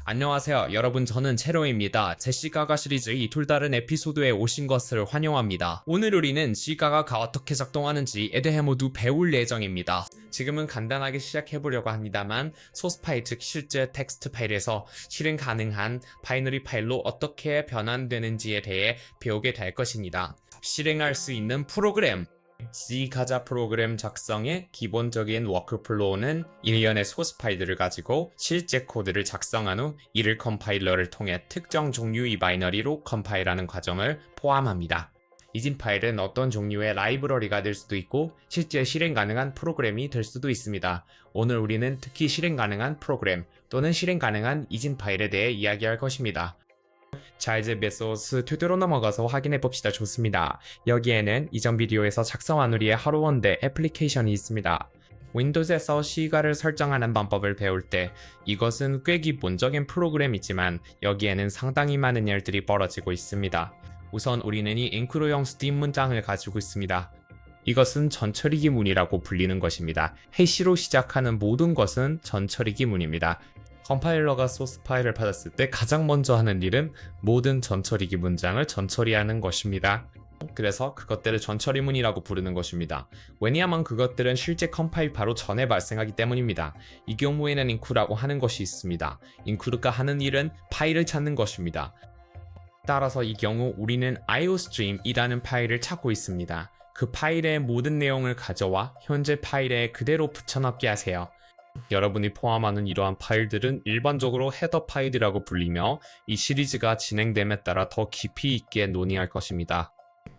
안녕하세요 여러분, 저는 제로입니다. 제 시가가 시리즈의 이 다른 에피소드에 오신 것을 환영합니다. 오늘 우리는 시가가 어떻게 작동하는지에 대해 모두 배울 예정입니다. 지금은 간단하게 시작해보려고 합니다만 소스 파일, 즉 실제 텍스트 파일에서 실행 가능한 바이너리 파일로 어떻게 변환되는지에 대해 배우게 될 것입니다. 실행할 수 있는 프로그램, C 가자 프로그램 작성의 기본적인 워크플로우는 일련의 소스 파일들을 가지고 실제 코드를 작성한 후 이를 컴파일러를 통해 특정 종류의 바이너리로 컴파일하는 과정을 포함합니다. 이진 파일은 어떤 종류의 라이브러리가 될 수도 있고 실제 실행 가능한 프로그램이 될 수도 있습니다. 오늘 우리는 특히 실행 가능한 프로그램 또는 실행 가능한 이진 파일에 대해 이야기할 것입니다. 자, 이제 메소스 튜토로 넘어가서 확인해 봅시다. 좋습니다. 여기에는 이전 비디오에서 작성한 우리의 하루 원대 애플리케이션이 있습니다. 윈도우에서 시가를 설정하는 방법을 배울 때 이것은 꽤 기본적인 프로그램이지만 여기에는 상당히 많은 일들이 벌어지고 있습니다. 우선 우리는 이 인크루형 스팀 문장을 가지고 있습니다. 이것은 전처리기 문이라고 불리는 것입니다. 해시로 시작하는 모든 것은 전처리기 문입니다. 컴파일러가 소스 파일을 받았을 때 가장 먼저 하는 일은 모든 전처리기 문장을 전처리하는 것입니다. 그래서 그것들을 전처리문이라고 부르는 것입니다. 왜냐하면 그것들은 실제 컴파일 바로 전에 발생하기 때문입니다. 이 경우에는 인크루라고 하는 것이 있습니다. 인크루가 하는 일은 파일을 찾는 것입니다. 따라서 이 경우 우리는 iostream이라는 파일을 찾고 있습니다. 그 파일의 모든 내용을 가져와 현재 파일에 그대로 붙여넣게 하세요. 여러분이 포함하는 이러한 파일들은 일반적으로 헤더 파일이라고 불리며 이 시리즈가 진행됨에 따라 더 깊이 있게 논의할 것입니다.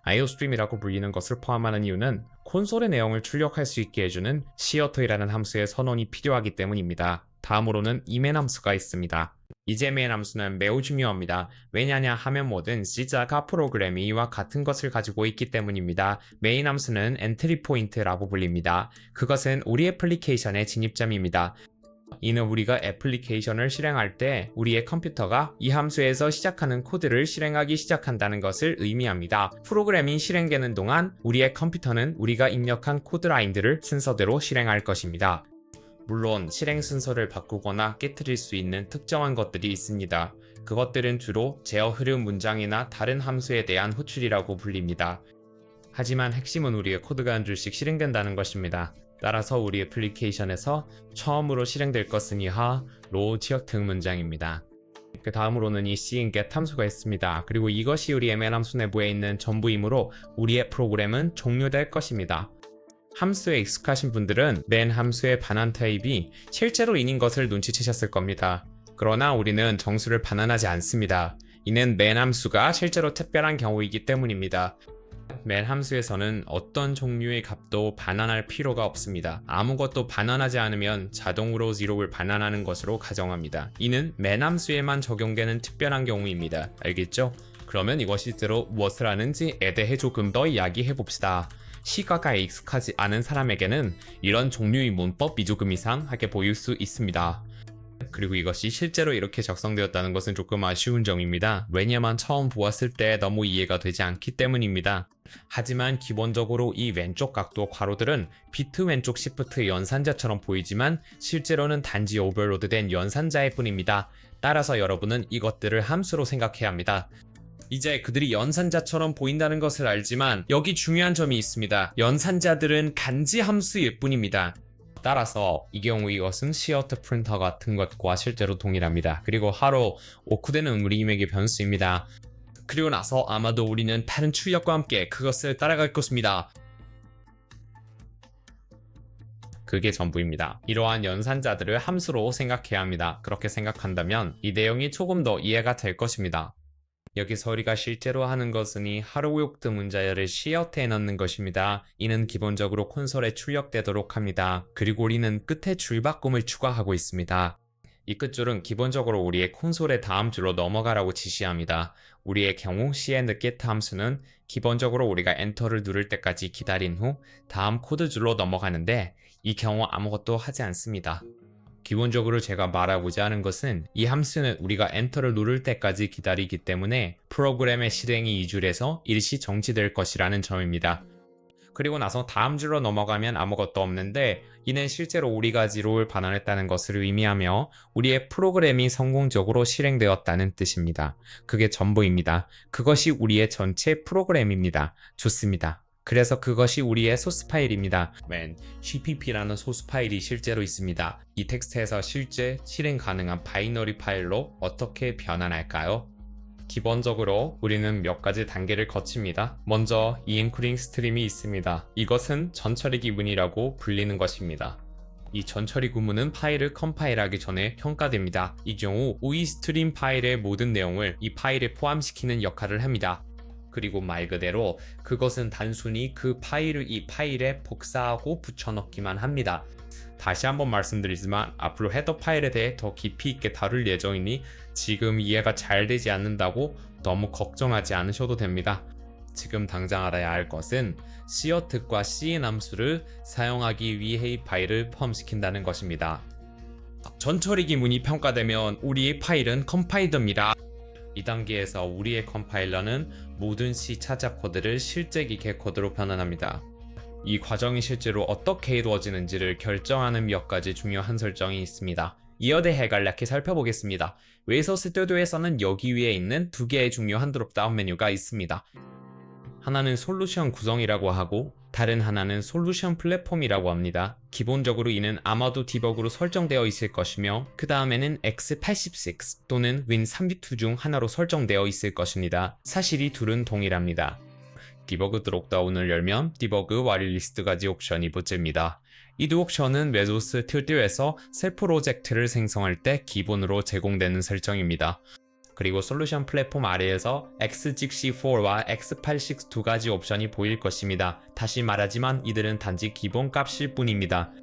iostream이라고 불리는 것을 포함하는 이유는 콘솔의 내용을 출력할 수 있게 해주는 시어터이라는 함수의 선언이 필요하기 때문입니다. 다음으로는 이메인 함수가 있습니다. 이제 메인 함수는 매우 중요합니다. 왜냐냐 하면 모든 C자가 프로그램이 이와 같은 것을 가지고 있기 때문입니다. 메인 함수는 엔트리 포인트라고 불립니다. 그것은 우리 애플리케이션의 진입점입니다. 이는 우리가 애플리케이션을 실행할 때 우리의 컴퓨터가 이 함수에서 시작하는 코드를 실행하기 시작한다는 것을 의미합니다. 프로그램이 실행되는 동안 우리의 컴퓨터는 우리가 입력한 코드 라인들을 순서대로 실행할 것입니다. 물론 실행 순서를 바꾸거나 깨트릴 수 있는 특정한 것들이 있습니다. 그것들은 주로 제어 흐름 문장이나 다른 함수에 대한 호출이라고 불립니다. 하지만 핵심은 우리의 코드가 한 줄씩 실행된다는 것입니다. 따라서 우리 애플리케이션에서 처음으로 실행될 것은 이하 로 지역등 문장입니다. 그 다음으로는 이 cin get 함수가 있습니다. 그리고 이것이 우리 ML 함수 내부에 있는 전부이므로 우리의 프로그램은 종료될 것입니다. 함수에 익숙하신 분들은 맨 함수의 반환 타입이 실제로 인인 것을 눈치채셨을 겁니다. 그러나 우리는 정수를 반환하지 않습니다. 이는 맨 함수가 실제로 특별한 경우이기 때문입니다. 맨 함수에서는 어떤 종류의 값도 반환할 필요가 없습니다. 아무것도 반환하지 않으면 자동으로 0를 반환하는 것으로 가정합니다. 이는 맨 함수에만 적용되는 특별한 경우입니다. 알겠죠? 그러면 이것이 실제로 무엇을 하는지에 대해 조금 더 이야기해 봅시다. 시가가에 익숙하지 않은 사람에게는 이런 종류의 문법이 조금 이상하게 보일 수 있습니다. 그리고 이것이 실제로 이렇게 작성되었다는 것은 조금 아쉬운 점입니다. 왜냐면 처음 보았을 때 너무 이해가 되지 않기 때문입니다. 하지만 기본적으로 이 왼쪽 각도 괄호들은 비트 왼쪽 시프트 연산자처럼 보이지만 실제로는 단지 오버로드된 연산자일 뿐입니다. 따라서 여러분은 이것들을 함수로 생각해야 합니다. 이제 그들이 연산자처럼 보인다는 것을 알지만 여기 중요한 점이 있습니다. 연산자들은 간지 함수일 뿐입니다. 따라서 이 경우 이것은 시어트 프린터 같은 것과 실제로 동일합니다. 그리고 하로 오크되는 우리 이맥의 변수입니다. 그리고 나서 아마도 우리는 다른 출력과 함께 그것을 따라갈 것입니다. 그게 전부입니다. 이러한 연산자들을 함수로 생각해야 합니다. 그렇게 생각한다면 이 내용이 조금 더 이해가 될 것입니다. 여기서 우리가 실제로 하는 것은 이 하루욕드 문자열을 시어트에 넣는 것입니다. 이는 기본적으로 콘솔에 출력되도록 합니다. 그리고 우리는 끝에 줄바꿈을 추가하고 있습니다. 이 끝줄은 기본적으로 우리의 콘솔의 다음 줄로 넘어가라고 지시합니다. 우리의 경우 cn get 함수는 기본적으로 우리가 엔터를 누를 때까지 기다린 후 다음 코드 줄로 넘어가는데 이 경우 아무것도 하지 않습니다. 기본적으로 제가 말하고자 하는 것은 이 함수는 우리가 엔터를 누를 때까지 기다리기 때문에 프로그램의 실행이 이 줄에서 일시 정지될 것이라는 점입니다. 그리고 나서 다음 줄로 넘어가면 아무것도 없는데 이는 실제로 우리가 지로를 반환했다는 것을 의미하며 우리의 프로그램이 성공적으로 실행되었다는 뜻입니다. 그게 전부입니다. 그것이 우리의 전체 프로그램입니다. 좋습니다. 그래서 그것이 우리의 소스 파일입니다. CPP라는 소스 파일이 실제로 있습니다. 이 텍스트에서 실제 실행 가능한 바이너리 파일로 어떻게 변환할까요? 기본적으로 우리는 몇 가지 단계를 거칩니다. 먼저 이엔코딩 스트림이 있습니다. 이것은 전처리 기문이라고 불리는 것입니다. 이 전처리 구문은 파일을 컴파일하기 전에 평가됩니다. 이 경우 이 스트림 파일의 모든 내용을 이 파일에 포함시키는 역할을 합니다. 그리고 말 그대로 그것은 단순히 그 파일을 이 파일에 복사하고 붙여넣기만 합니다. 다시 한번 말씀드리지만 앞으로 헤더 파일에 대해 더 깊이 있게 다룰 예정이니 지금 이해가 잘 되지 않는다고 너무 걱정하지 않으셔도 됩니다. 지금 당장 알아야 할 것은 cout과 cin 함수를 사용하기 위해 이 파일을 포함시킨다는 것입니다. 전처리 기문이 평가되면 우리의 파일은 컴파일됩니다. 이 단계에서 우리의 컴파일러는 모든 C 차자 코드를 실제 기계 코드로 변환합니다. 이 과정이 실제로 어떻게 이루어지는지를 결정하는 몇 가지 중요한 설정이 있습니다. 이에 대해 간략히 살펴보겠습니다. 웨이소 스튜디오에서는 여기 위에 있는 두 개의 중요한 드롭다운 메뉴가 있습니다. 하나는 솔루션 구성이라고 하고 다른 하나는 솔루션 플랫폼이라고 합니다. 기본적으로 이는 아마도 디버그로 설정되어 있을 것이며 그 다음에는 x86 또는 win32 중 하나로 설정되어 있을 것입니다. 사실 이 둘은 동일합니다. 디버그 드롭다운을 열면 디버그 와일리스트 가지 옵션이 붙집니다. 이 두 옵션은 메소스 스튜디오에서 새 프로젝트를 생성할 때 기본으로 제공되는 설정입니다. 그리고 솔루션 플랫폼 아래에서 x64와 x86 두 가지 옵션이 보일 것입니다. 다시 말하지만 이들은 단지 기본 값일 뿐입니다.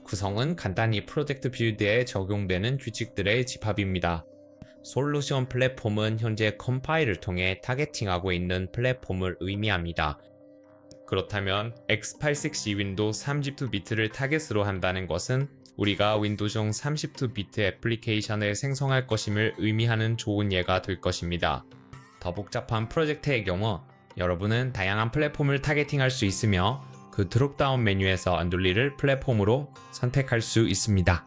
구성은 간단히 프로젝트 빌드에 적용되는 규칙들의 집합입니다. 솔루션 플랫폼은 현재 컴파일을 통해 타겟팅하고 있는 플랫폼을 의미합니다. 그렇다면 x86 윈도우 32비트를 타겟으로 한다는 것은 우리가 윈도우용 32비트 애플리케이션을 생성할 것임을 의미하는 좋은 예가 될 것입니다. 더 복잡한 프로젝트의 경우 여러분은 다양한 플랫폼을 타겟팅할 수 있으며 그 드롭다운 메뉴에서 안드로이드를 플랫폼으로 선택할 수 있습니다.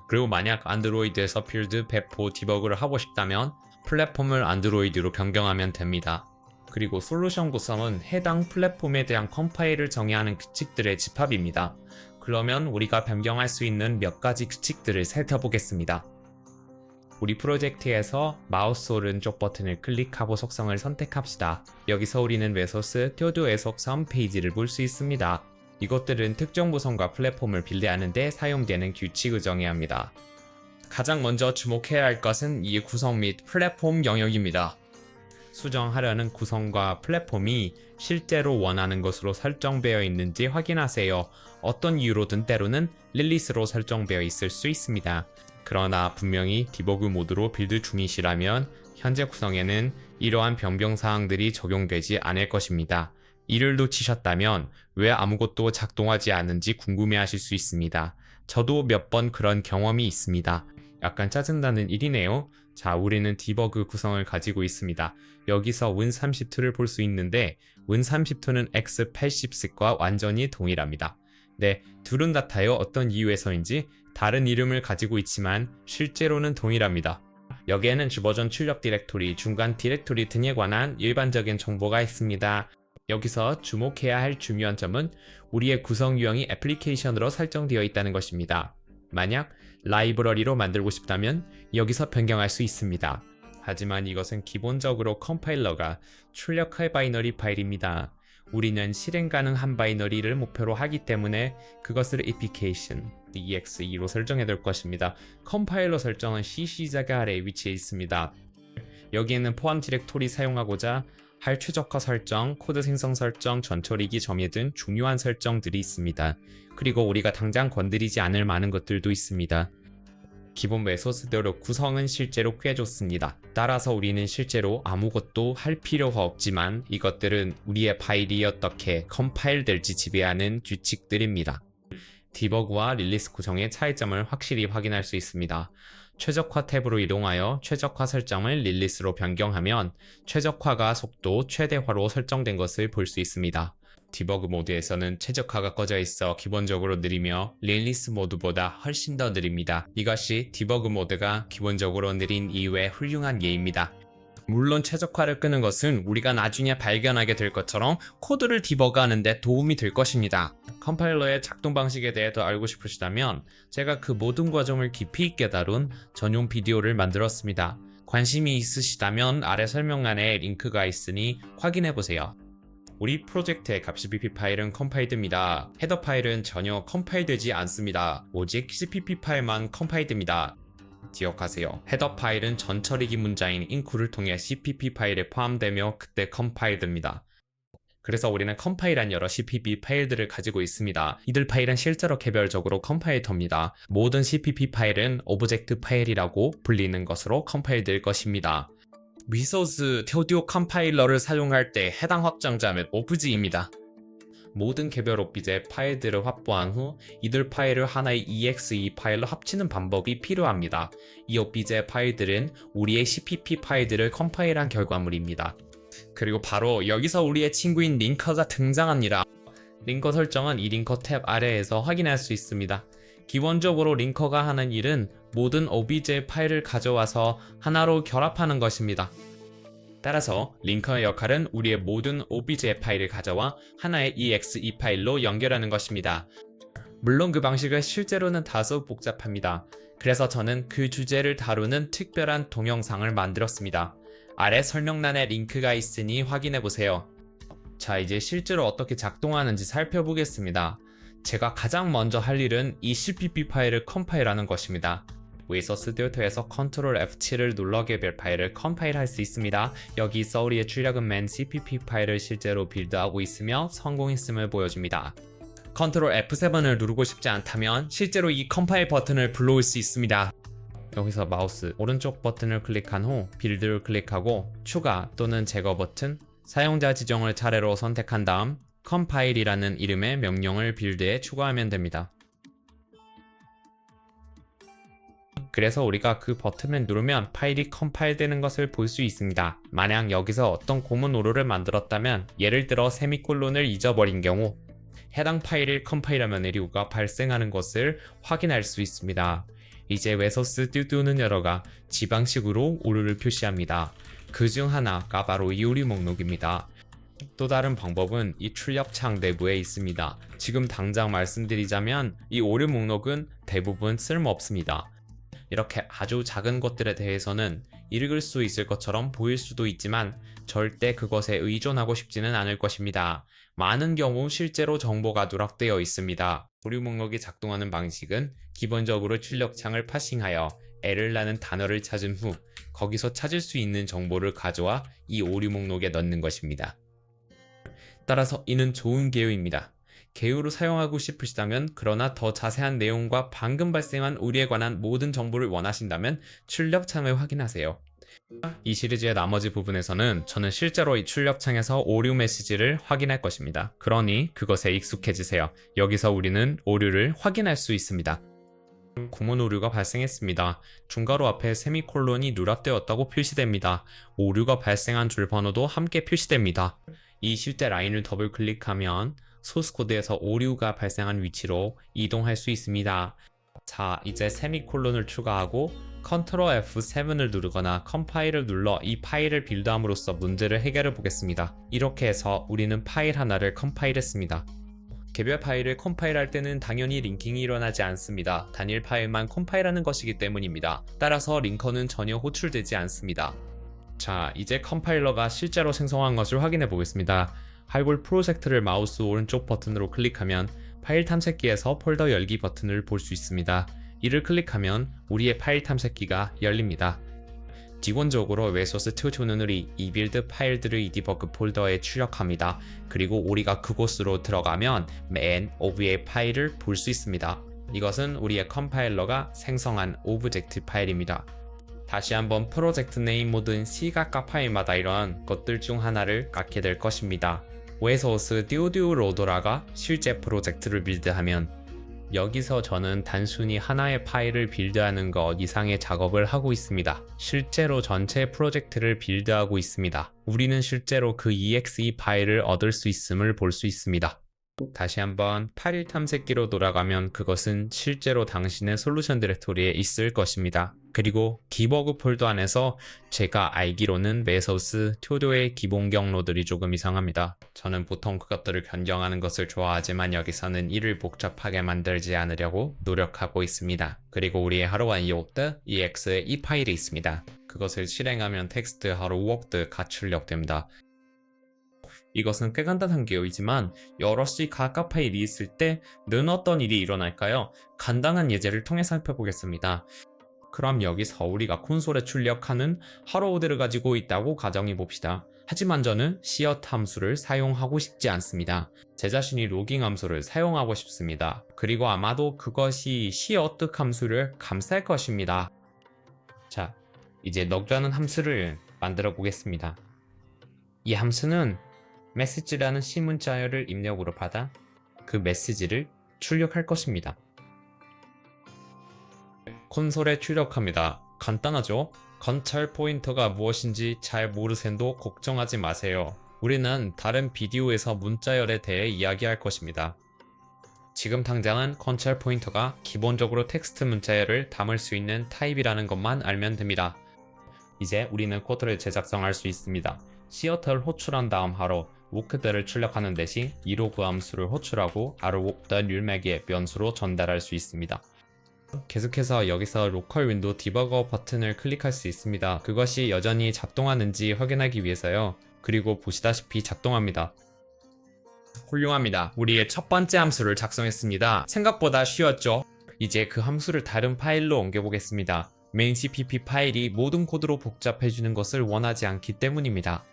그리고 만약 안드로이드에서 필드 배포 디버그를 하고 싶다면 플랫폼을 안드로이드로 변경하면 됩니다. 그리고 솔루션 구성은 해당 플랫폼에 대한 컴파일을 정의하는 규칙들의 집합입니다. 그러면 우리가 변경할 수 있는 몇 가지 규칙들을 살펴보겠습니다. 우리 프로젝트에서 마우스 오른쪽 버튼을 클릭하고 속성을 선택합시다. 여기서 우리는 메소스 스튜디오의 속성 페이지를 볼 수 있습니다. 이것들은 특정 구성과 플랫폼을 빌드하는 데 사용되는 규칙을 정해야 합니다. 가장 먼저 주목해야 할 것은 이 구성 및 플랫폼 영역입니다. 수정하려는 구성과 플랫폼이 실제로 원하는 것으로 설정되어 있는지 확인하세요. 어떤 이유로든 때로는 릴리스로 설정되어 있을 수 있습니다. 그러나 분명히 디버그 모드로 빌드 중이시라면 현재 구성에는 이러한 변경사항들이 적용되지 않을 것입니다. 이를 놓치셨다면 왜 아무것도 작동하지 않는지 궁금해하실 수 있습니다. 저도 몇 번 그런 경험이 있습니다. 약간 짜증나는 일이네요. 자, 우리는 디버그 구성을 가지고 있습니다. 여기서 win32를 볼 수 있는데 win32는 x86과 완전히 동일합니다. 네, 둘은 같아요. 어떤 이유에서인지 다른 이름을 가지고 있지만 실제로는 동일합니다. 여기에는 주버전 출력 디렉토리, 중간 디렉토리 등에 관한 일반적인 정보가 있습니다. 여기서 주목해야 할 중요한 점은 우리의 구성 유형이 애플리케이션으로 설정되어 있다는 것입니다. 만약 라이브러리로 만들고 싶다면 여기서 변경할 수 있습니다. 하지만 이것은 기본적으로 컴파일러가 출력할 바이너리 파일입니다. 우리는 실행 가능한 바이너리를 목표로 하기 때문에 그것을 application exe2로 설정해 둘 것입니다. 컴파일러 설정은 C 시작 아래에 위치해 있습니다. 여기에는 포함 디렉토리 사용하고자 할 최적화 설정, 코드 생성 설정, 전처리기 점유 등 중요한 설정들이 있습니다. 그리고 우리가 당장 건드리지 않을 많은 것들도 있습니다. 기본 메소드대로 구성은 실제로 꽤 좋습니다. 따라서 우리는 실제로 아무것도 할 필요가 없지만 이것들은 우리의 파일이 어떻게 컴파일 될지 지배하는 규칙들입니다. 디버그와 릴리스 구성의 차이점을 확실히 확인할 수 있습니다. 최적화 탭으로 이동하여 최적화 설정을 릴리스로 변경하면 최적화가 속도 최대화로 설정된 것을 볼 수 있습니다. 디버그 모드에서는 최적화가 꺼져 있어 기본적으로 느리며 릴리스 모드보다 훨씬 더 느립니다. 이것이 디버그 모드가 기본적으로 느린 이유의 훌륭한 예입니다. 물론 최적화를 끄는 것은 우리가 나중에 발견하게 될 것처럼 코드를 디버그하는 데 도움이 될 것입니다. 컴파일러의 작동 방식에 대해 더 알고 싶으시다면 제가 그 모든 과정을 깊이 있게 다룬 전용 비디오를 만들었습니다. 관심이 있으시다면 아래 설명란에 링크가 있으니 확인해보세요. 우리 프로젝트의 값Cpp 파일은 컴파일됩니다. 헤더 파일은 전혀 컴파일되지 않습니다. 오직 CPP 파일만 컴파일됩니다. 기억하세요. 헤더 파일은 전처리기 문자인 인크를 통해 CPP 파일에 포함되며 그때 컴파일됩니다. 그래서 우리는 컴파일한 여러 CPP 파일들을 가지고 있습니다. 이들 파일은 실제로 개별적으로 컴파일터입니다. 모든 CPP 파일은 오브젝트 파일이라고 불리는 것으로 컴파일될 것입니다. 위소스 오디오 컴파일러를 사용할 때 해당 확장자는 오브지입니다. 모든 개별 오브제 파일들을 확보한 후 이들 파일을 하나의 exe 파일로 합치는 방법이 필요합니다. 이 오브제 파일들은 우리의 CPP 파일들을 컴파일한 결과물입니다. 그리고 바로 여기서 우리의 친구인 링커가 등장합니다. 링커 설정은 이 링커 탭 아래에서 확인할 수 있습니다. 기본적으로 링커가 하는 일은 모든 오브제 파일을 가져와서 하나로 결합하는 것입니다. 따라서 링커의 역할은 우리의 모든 오브제 파일을 가져와 하나의 exe 파일로 연결하는 것입니다. 물론 그 방식은 실제로는 다소 복잡합니다. 그래서 저는 그 주제를 다루는 특별한 동영상을 만들었습니다. 아래 설명란에 링크가 있으니 확인해보세요. 자, 이제 실제로 어떻게 작동하는지 살펴보겠습니다. 제가 가장 먼저 할 일은 이 CPP 파일을 컴파일하는 것입니다. 위소 스튜디오에서 Ctrl F7을 눌러 개별 파일을 컴파일할 수 있습니다. 여기서 우리의 출력은 맨 CPP 파일을 실제로 빌드하고 있으며 성공했음을 보여줍니다. Ctrl F7을 누르고 싶지 않다면 실제로 이 컴파일 버튼을 불러올 수 있습니다. 여기서 마우스 오른쪽 버튼을 클릭한 후 빌드를 클릭하고 추가 또는 제거 버튼, 사용자 지정을 차례로 선택한 다음 컴파일이라는 이름의 명령을 빌드에 추가하면 됩니다. 그래서 우리가 그 버튼을 누르면 파일이 컴파일되는 것을 볼 수 있습니다. 만약 여기서 어떤 고문 오류를 만들었다면 예를 들어 세미콜론을 잊어버린 경우 해당 파일을 컴파일하면 에러가 발생하는 것을 확인할 수 있습니다. 이제 위소 스튜디오는 여러가 지방식으로 오류를 표시합니다. 그 중 하나가 바로 이 오류 목록입니다. 또 다른 방법은 이 출력창 내부에 있습니다. 지금 당장 말씀드리자면 이 오류 목록은 대부분 쓸모없습니다. 이렇게 아주 작은 것들에 대해서는 읽을 수 있을 것처럼 보일 수도 있지만 절대 그것에 의존하고 싶지는 않을 것입니다. 많은 경우 실제로 정보가 누락되어 있습니다. 오류 목록이 작동하는 방식은 기본적으로 출력창을 파싱하여 L라는 단어를 찾은 후 거기서 찾을 수 있는 정보를 가져와 이 오류 목록에 넣는 것입니다. 따라서 이는 좋은 개요입니다. 개요로 사용하고 싶으시다면 그러나 더 자세한 내용과 방금 발생한 오류에 관한 모든 정보를 원하신다면 출력창을 확인하세요. 이 시리즈의 나머지 부분에서는 저는 실제로 이 출력창에서 오류 메시지를 확인할 것입니다. 그러니 그것에 익숙해지세요. 여기서 우리는 오류를 확인할 수 있습니다. 구문 오류가 발생했습니다. 중괄호 앞에 세미콜론이 누락되었다고 표시됩니다. 오류가 발생한 줄 번호도 함께 표시됩니다. 이 실제 라인을 더블 클릭하면 소스코드에서 오류가 발생한 위치로 이동할 수 있습니다. 자, 이제 세미콜론을 추가하고 Ctrl F7을 누르거나 컴파일을 눌러 이 파일을 빌드함으로써 문제를 해결해 보겠습니다. 이렇게 해서 우리는 파일 하나를 컴파일했습니다. 개별 파일을 컴파일할 때는 당연히 링킹이 일어나지 않습니다. 단일 파일만 컴파일하는 것이기 때문입니다. 따라서 링커는 전혀 호출되지 않습니다. 자, 이제 컴파일러가 실제로 생성한 것을 확인해 보겠습니다. 하이볼 프로젝트를 마우스 오른쪽 버튼으로 클릭하면 파일 탐색기에서 폴더 열기 버튼을 볼 수 있습니다. 이를 클릭하면 우리의 파일 탐색기가 열립니다. 기본적으로 위소 스튜디오는 우리 이 빌드 파일들을 이 디버그 폴더에 출력합니다. 그리고 우리가 그곳으로 들어가면 맨 오브의 파일을 볼 수 있습니다. 이것은 우리의 컴파일러가 생성한 오브젝트 파일입니다. 다시 한번 프로젝트 네임 모드인 시각과 파일마다 이러한 것들 중 하나를 갖게 될 것입니다. 위소 스튜디오 로더라가 실제 프로젝트를 빌드하면 여기서 저는 단순히 하나의 파일을 빌드하는 것 이상의 작업을 하고 있습니다. 실제로 전체 프로젝트를 빌드하고 있습니다. 우리는 실제로 그 exe 파일을 얻을 수 있음을 볼 수 있습니다. 다시 한번 8일 탐색기로 돌아가면 그것은 실제로 당신의 솔루션 디렉토리에 있을 것입니다. 그리고 디버그 폴더 안에서 제가 알기로는 메소스, 튜도의 기본 경로들이 조금 이상합니다. 저는 보통 그것들을 변경하는 것을 좋아하지만 여기서는 이를 복잡하게 만들지 않으려고 노력하고 있습니다. 그리고 우리의 하루와 요트 ex에 이 파일이 있습니다. 그것을 실행하면 텍스트 하루 워크가 출력됩니다. 이것은 꽤 간단한 개요이지만 여럿이 각각 파일이 있을 때는 어떤 일이 일어날까요? 간단한 예제를 통해 살펴보겠습니다. 그럼 여기서 우리가 콘솔에 출력하는 하로우드를 가지고 있다고 가정해 봅시다. 하지만 저는 시어트 함수를 사용하고 싶지 않습니다. 제 자신이 로깅 함수를 사용하고 싶습니다. 그리고 아마도 그것이 시어트 함수를 감쌀 것입니다. 자, 이제 럭라는 함수를 만들어 보겠습니다. 이 함수는 메시지라는 C 문자열을 입력으로 받아 그 메시지를 출력할 것입니다. 콘솔에 출력합니다. 간단하죠? 관찰 포인터가 무엇인지 잘 모르센도 걱정하지 마세요. 우리는 다른 비디오에서 문자열에 대해 이야기할 것입니다. 지금 당장은 관찰 포인터가 기본적으로 텍스트 문자열을 담을 수 있는 타입이라는 것만 알면 됩니다. 이제 우리는 코드를 재작성할 수 있습니다. 시어트를 호출한 다음 하루 워크들을 출력하는 대신 이로그 함수를 호출하고 하루워크던 율맥의 변수로 전달할 수 있습니다. 계속해서 여기서 로컬 윈도우 디버거 버튼을 클릭할 수 있습니다. 그것이 여전히 작동하는지 확인하기 위해서요. 그리고 보시다시피 작동합니다. 훌륭합니다. 우리의 첫 번째 함수를 작성했습니다. 생각보다 쉬웠죠? 이제 그 함수를 다른 파일로 옮겨보겠습니다. main cpp 파일이 모든 코드로 복잡해지는 것을 원하지 않기 때문입니다.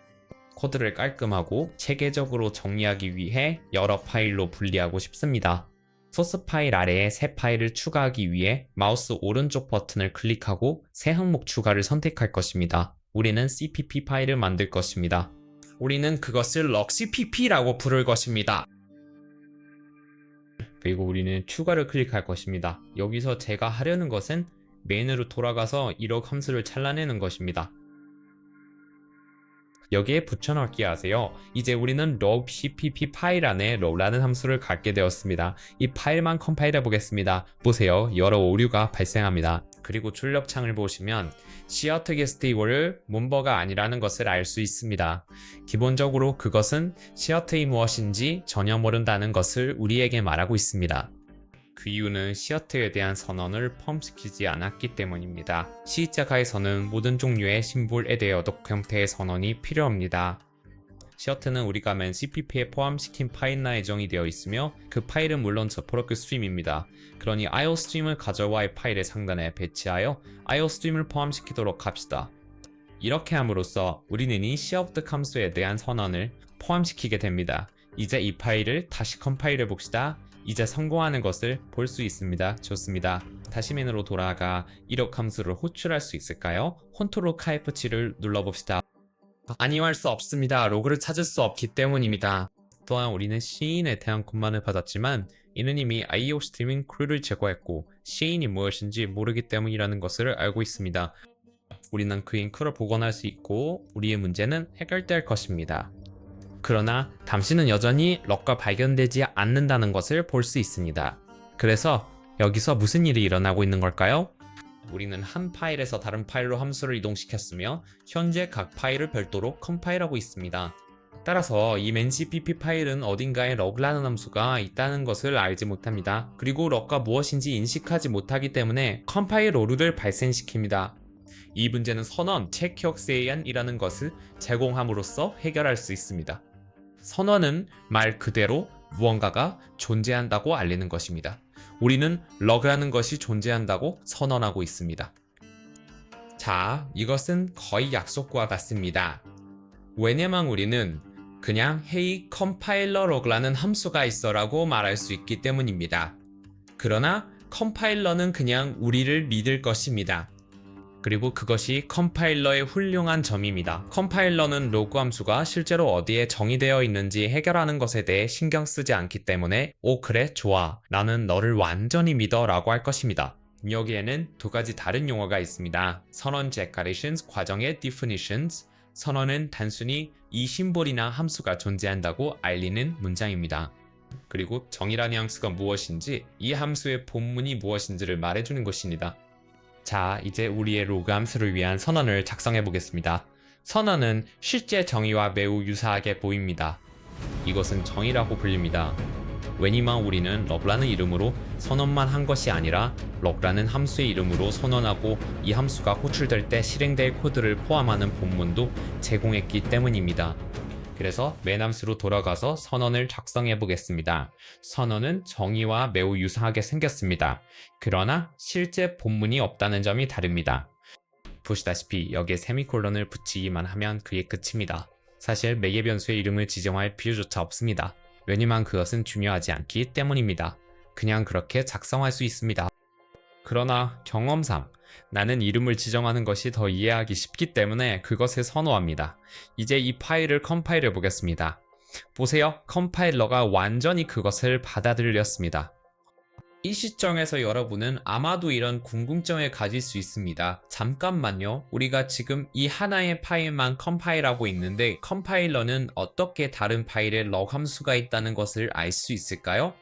코드를 깔끔하고 체계적으로 정리하기 위해 여러 파일로 분리하고 싶습니다. 소스 파일 아래에 새 파일을 추가하기 위해 마우스 오른쪽 버튼을 클릭하고 새 항목 추가를 선택할 것입니다. 우리는 cpp 파일을 만들 것입니다. 우리는 그것을 logcpp라고 부를 것입니다. 그리고 우리는 추가를 클릭할 것입니다. 여기서 제가 하려는 것은 메인으로 돌아가서 이럭 함수를 잘라내는 것입니다. 여기에 붙여넣기 하세요. 이제 우리는 logcpp 파일 안에 log라는 함수를 갖게 되었습니다. 이 파일만 컴파일해 보겠습니다. 보세요. 여러 오류가 발생합니다. 그리고 출력창을 보시면 시어트 게스트이워를 문버가 아니라는 것을 알 수 있습니다. 기본적으로 그것은 시어트이 무엇인지 전혀 모른다는 것을 우리에게 말하고 있습니다. 그 이유는 시어트에 대한 선언을 포함시키지 않았기 때문입니다. 시자가에서는 모든 종류의 심볼에 대해 어독 형태의 선언이 필요합니다. 시어트는 우리가 맨 CPP에 포함시킨 파일나 예정이 되어 있으며 그 파일은 물론 저 프로그 스트림입니다. 그러니 IO 스트림을 가져와 파일의 상단에 배치하여 IO 스트림을 포함시키도록 합시다. 이렇게 함으로써 우리는 이 시어트 함수에 대한 선언을 포함시키게 됩니다. 이제 이 파일을 다시 컴파일해 봅시다. 이제 성공하는 것을 볼 수 있습니다. 좋습니다. 다시 메뉴로 돌아가 이럭 함수를 호출할 수 있을까요? 컨트롤 F7를 눌러봅시다. 아니요, 할 수 없습니다. 로그를 찾을 수 없기 때문입니다. 또한 우리는 시인에 대한 것만을 받았지만 이는 이미 IO 스트리밍 크루를 제거했고 시인이 무엇인지 모르기 때문이라는 것을 알고 있습니다. 우리는 그 잉크를 복원할 수 있고 우리의 문제는 해결될 것입니다. 그러나 당신은 여전히 럭가 발견되지 않는다는 것을 볼 수 있습니다. 그래서 여기서 무슨 일이 일어나고 있는 걸까요? 우리는 한 파일에서 다른 파일로 함수를 이동시켰으며 현재 각 파일을 별도로 컴파일하고 있습니다. 따라서 이 main.cpp 파일은 어딘가에 럭라는 함수가 있다는 것을 알지 못합니다. 그리고 럭가 무엇인지 인식하지 못하기 때문에 컴파일 오류를 발생시킵니다. 이 문제는 선언 체크역세이안이라는 것을 제공함으로써 해결할 수 있습니다. 선언은 말 그대로 무언가가 존재한다고 알리는 것입니다. 우리는 러그라는 것이 존재한다고 선언하고 있습니다. 자, 이것은 거의 약속과 같습니다. 왜냐면 우리는 그냥 hey 컴파일러 러그라는 함수가 있어라고 말할 수 있기 때문입니다. 그러나 컴파일러는 그냥 우리를 믿을 것입니다. 그리고 그것이 컴파일러의 훌륭한 점입니다. 컴파일러는 로그 함수가 실제로 어디에 정의되어 있는지 해결하는 것에 대해 신경 쓰지 않기 때문에 오 그래 좋아 나는 너를 완전히 믿어 라고 할 것입니다. 여기에는 두 가지 다른 용어가 있습니다. 선언 declarations, 과정의 definitions. 선언은 단순히 이 심볼이나 함수가 존재한다고 알리는 문장입니다. 그리고 정의라는 함수가 무엇인지 이 함수의 본문이 무엇인지를 말해주는 것입니다. 자, 이제 우리의 로그 함수를 위한 선언을 작성해 보겠습니다. 선언은 실제 정의와 매우 유사하게 보입니다. 이것은 정의라고 불립니다. 왜냐면 우리는 럭라는 이름으로 선언만 한 것이 아니라 럭라는 함수의 이름으로 선언하고 이 함수가 호출될 때 실행될 코드를 포함하는 본문도 제공했기 때문입니다. 그래서 맨 함수로 돌아가서 선언을 작성해 보겠습니다. 선언은 정의와 매우 유사하게 생겼습니다. 그러나 실제 본문이 없다는 점이 다릅니다. 보시다시피 여기에 세미콜론을 붙이기만 하면 그게 끝입니다. 사실 매개 변수의 이름을 지정할 필요조차 없습니다. 왜냐면 그것은 중요하지 않기 때문입니다. 그냥 그렇게 작성할 수 있습니다. 그러나 경험상 나는 이름을 지정하는 것이 더 이해하기 쉽기 때문에 그것을 선호합니다. 이제 이 파일을 컴파일해 보겠습니다. 보세요. 컴파일러가 완전히 그것을 받아들였습니다. 이 시점에서 여러분은 아마도 이런 궁금증을 가질 수 있습니다. 잠깐만요. 우리가 지금 이 하나의 파일만 컴파일하고 있는데 컴파일러는 어떻게 다른 파일에 럭 함수가 있다는 것을 알 수 있을까요?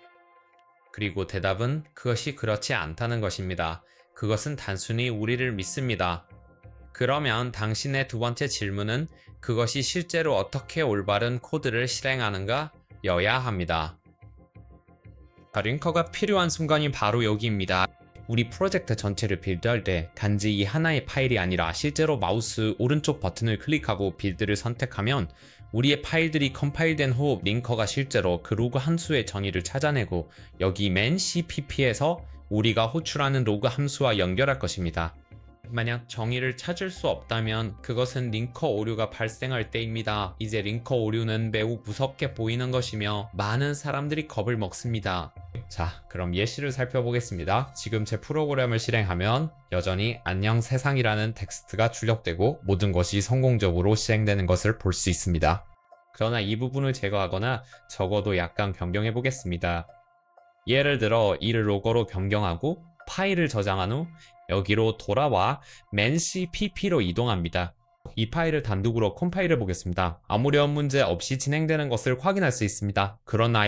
그리고 대답은 그것이 그렇지 않다는 것입니다. 그것은 단순히 우리를 믿습니다. 그러면 당신의 두 번째 질문은 그것이 실제로 어떻게 올바른 코드를 실행하는가 여야 합니다. 링커가 필요한 순간이 바로 여기입니다. 우리 프로젝트 전체를 빌드할 때 단지 이 하나의 파일이 아니라 실제로 마우스 오른쪽 버튼을 클릭하고 빌드를 선택하면 우리의 파일들이 컴파일된 후 링커가 실제로 그 로그 함수의 정의를 찾아내고 여기 맨 cpp에서 우리가 호출하는 로그 함수와 연결할 것입니다. 만약 정의를 찾을 수 없다면 그것은 링커 오류가 발생할 때입니다. 이제 링커 오류는 매우 무섭게 보이는 것이며 많은 사람들이 겁을 먹습니다. 자, 그럼 예시를 살펴보겠습니다. 지금 제 프로그램을 실행하면 여전히 안녕 세상이라는 텍스트가 출력되고 모든 것이 성공적으로 실행되는 것을 볼 수 있습니다. 그러나 이 부분을 제거하거나 적어도 약간 변경해 보겠습니다. 예를 들어 이를 로거로 변경하고 파일을 저장한 후 여기로 돌아와 manCpp로 이동합니다. 이 파일을 단독으로 컴파일해 보겠습니다. 아무런 문제 없이 진행되는 것을 확인할 수 있습니다. 그러나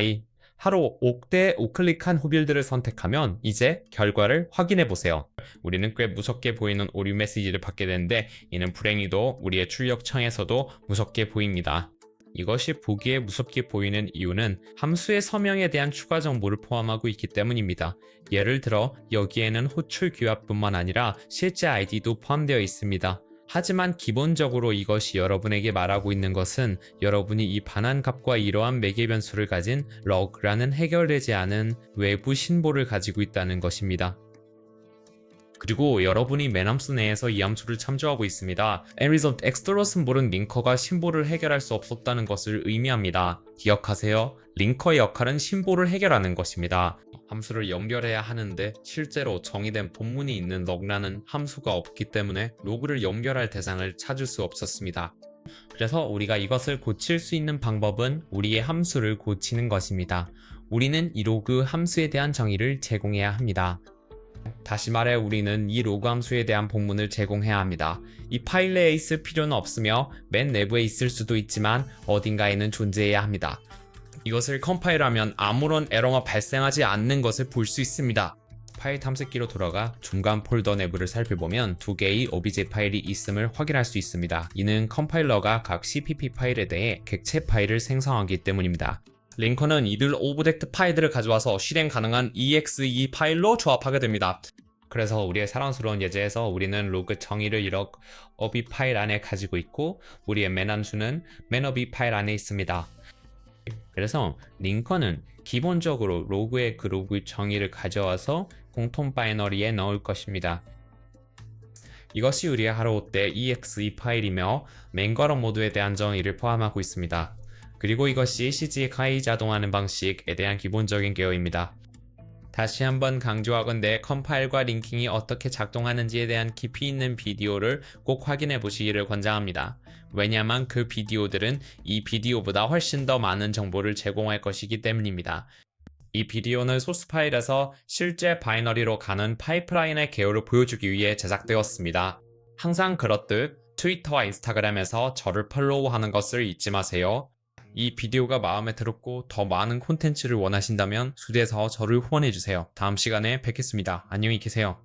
하루 옥대 우클릭한 후 빌드를 선택하면 이제 결과를 확인해 보세요. 우리는 꽤 무섭게 보이는 오류 메시지를 받게 되는데 이는 불행히도 우리의 출력창에서도 무섭게 보입니다. 이것이 보기에 무섭게 보이는 이유는 함수의 서명에 대한 추가 정보를 포함하고 있기 때문입니다. 예를 들어 여기에는 호출 규합뿐만 아니라 실제 아이디도 포함되어 있습니다. 하지만 기본적으로 이것이 여러분에게 말하고 있는 것은 여러분이 이 반환값과 이러한 매개 변수를 가진 log라는 해결되지 않은 외부 신보를 가지고 있다는 것입니다. 그리고 여러분이 맨 함수 내에서 이 함수를 참조하고 있습니다. Result extra 심볼은 링커가 심볼을 해결할 수 없었다는 것을 의미합니다. 기억하세요. 링커의 역할은 심볼을 해결하는 것입니다. 함수를 연결해야 하는데 실제로 정의된 본문이 있는 log라는 함수가 없기 때문에 로그를 연결할 대상을 찾을 수 없었습니다. 그래서 우리가 이것을 고칠 수 있는 방법은 우리의 함수를 고치는 것입니다. 우리는 이 로그 함수에 대한 정의를 제공해야 합니다. 다시 말해 우리는 이 로그 함수에 대한 본문을 제공해야 합니다. 이 파일 내에 있을 필요는 없으며 맨 내부에 있을 수도 있지만 어딘가에는 존재해야 합니다. 이것을 컴파일하면 아무런 에러가 발생하지 않는 것을 볼 수 있습니다. 파일 탐색기로 돌아가 중간 폴더 내부를 살펴보면 두 개의 obj 파일이 있음을 확인할 수 있습니다. 이는 컴파일러가 각 cpp 파일에 대해 객체 파일을 생성하기 때문입니다. 링커는 이들 오브젝트 파일들을 가져와서 실행 가능한 exe 파일로 조합하게 됩니다. 그래서 우리의 사랑스러운 예제에서 우리는 로그 정의를 ob 파일 안에 가지고 있고 우리의 맨 함수는 manOb 파일 안에 있습니다. 그래서 링커는 기본적으로 로그의 그 로그의 정의를 가져와서 공통 바이너리에 넣을 것입니다. 이것이 우리의 하루 때 exe 파일이며 맨 걸어 모드에 대한 정의를 포함하고 있습니다. 그리고 이것이 CG에 가히 자동하는 방식에 대한 기본적인 개요입니다. 다시 한번 강조하건대 컴파일과 링킹이 어떻게 작동하는지에 대한 깊이 있는 비디오를 꼭 확인해 보시기를 권장합니다. 왜냐하면 그 비디오들은 이 비디오보다 훨씬 더 많은 정보를 제공할 것이기 때문입니다. 이 비디오는 소스 파일에서 실제 바이너리로 가는 파이프라인의 개요를 보여주기 위해 제작되었습니다. 항상 그렇듯 트위터와 인스타그램에서 저를 팔로우하는 것을 잊지 마세요. 이 비디오가 마음에 들었고 더 많은 콘텐츠를 원하신다면 수대에서 저를 후원해주세요. 다음 시간에 뵙겠습니다. 안녕히 계세요.